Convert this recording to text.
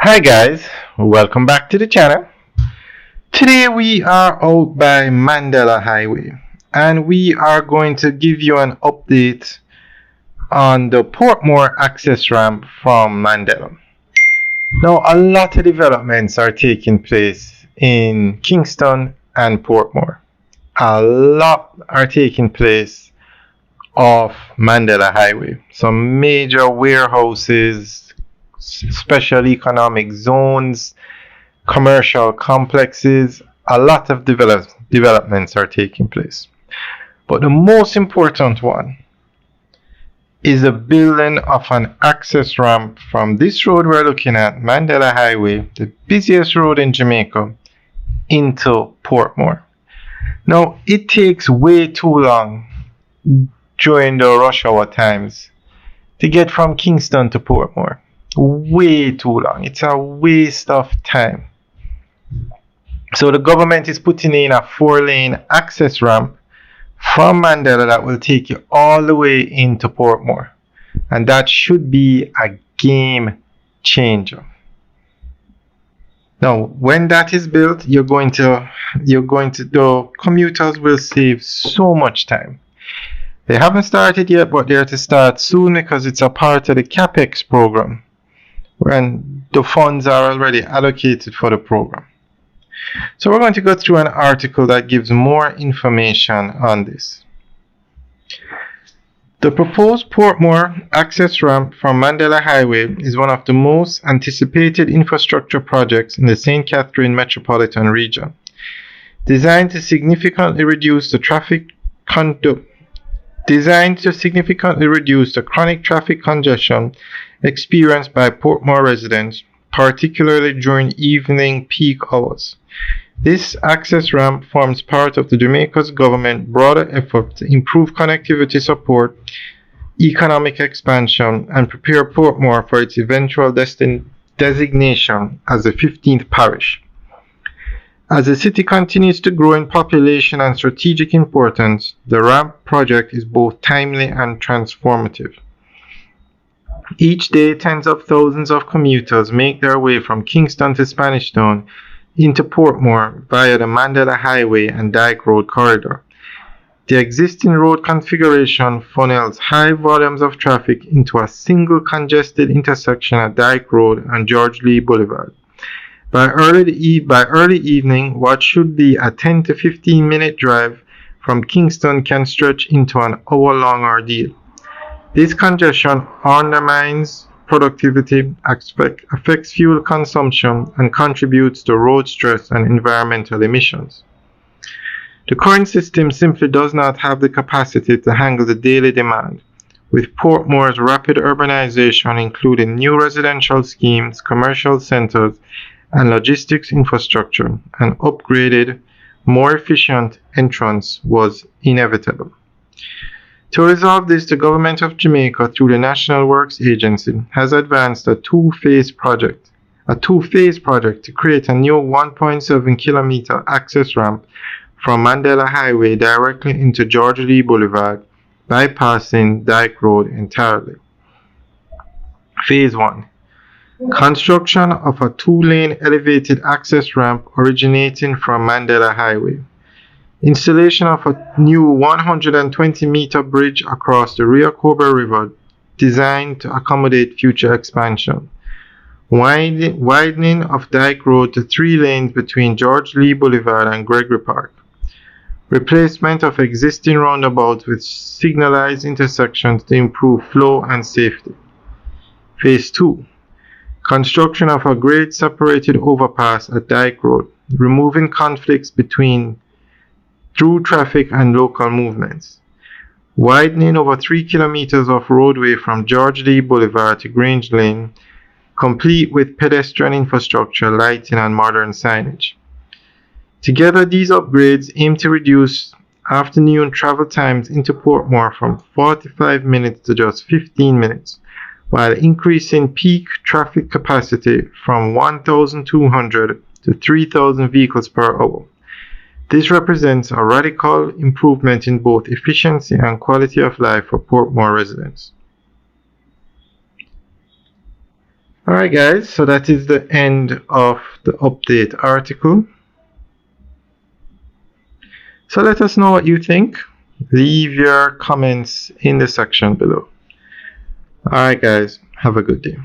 Hi guys, welcome back to the channel. Today we are out by Mandela Highway and we are going to give you an update on the Portmore Access Ramp from Mandela. Now a lot of developments are taking place in Kingston and Portmore. A lot are taking place off Mandela Highway. Some major warehouses, special economic zones, commercial complexes, a lot of developments are taking place. But the most important one is the building of an access ramp from this road we're looking at, Mandela Highway, the busiest road in Jamaica, into Portmore. Now, it takes way too long during the rush hour times to get from Kingston to Portmore. Way too long. It's a waste of time. So the government is putting in a 4-lane access ramp from Mandela that will take you all the way into Portmore. And that should be a game changer. Now, when that is built, the commuters will save so much time. They haven't started yet, but they're to start soon because it's a part of the CapEx program. And the funds are already allocated for the program. So we're going to go through an article that gives more information on this. The proposed Portmore access ramp from Mandela Highway is one of the most anticipated infrastructure projects in the St. Catherine metropolitan region. Designed to significantly reduce the chronic traffic congestion experienced by Portmore residents, particularly during evening peak hours. This access ramp forms part of the Jamaica's government broader effort to improve connectivity support, economic expansion, and prepare Portmore for its eventual designation as the 15th parish. As the city continues to grow in population and strategic importance, the ramp project is both timely and transformative. Each day, tens of thousands of commuters make their way from Kingston to Spanish Town into Portmore via the Mandela Highway and Dyke Road corridor. The existing road configuration funnels high volumes of traffic into a single congested intersection at Dyke Road and George Lee Boulevard. By early evening, what should be a 10 to 15 minute drive from Kingston can stretch into an hour-long ordeal. This congestion undermines productivity, affects fuel consumption, and contributes to road stress and environmental emissions. The current system simply does not have the capacity to handle the daily demand, with Portmore's rapid urbanization, including new residential schemes, commercial centers, and logistics infrastructure. An upgraded, more efficient entrance was inevitable. To resolve this, the Government of Jamaica, through the National Works Agency, has advanced a two-phase project to create a new 1.7-kilometer access ramp from Mandela Highway directly into George Lee Boulevard, bypassing Dyke Road entirely. Phase 1. Construction of a 2-lane elevated access ramp originating from Mandela Highway. Installation of a new 120-meter bridge across the Riacoba River designed to accommodate future expansion. Widening of Dyke Road to 3 lanes between George Lee Boulevard and Gregory Park. Replacement of existing roundabouts with signalized intersections to improve flow and safety. Phase 2. Construction of a grade-separated overpass at Dyke Road, removing conflicts through traffic and local movements. Widening over 3 kilometers of roadway from George Lee Boulevard to Grange Lane, complete with pedestrian infrastructure, lighting, and modern signage. Together, these upgrades aim to reduce afternoon travel times into Portmore from 45 minutes to just 15 minutes, while increasing peak traffic capacity from 1,200 to 3,000 vehicles per hour. This represents a radical improvement in both efficiency and quality of life for Portmore residents. Alright, guys, so that is the end of the update article. So let us know what you think. Leave your comments in the section below. Alright, guys, have a good day.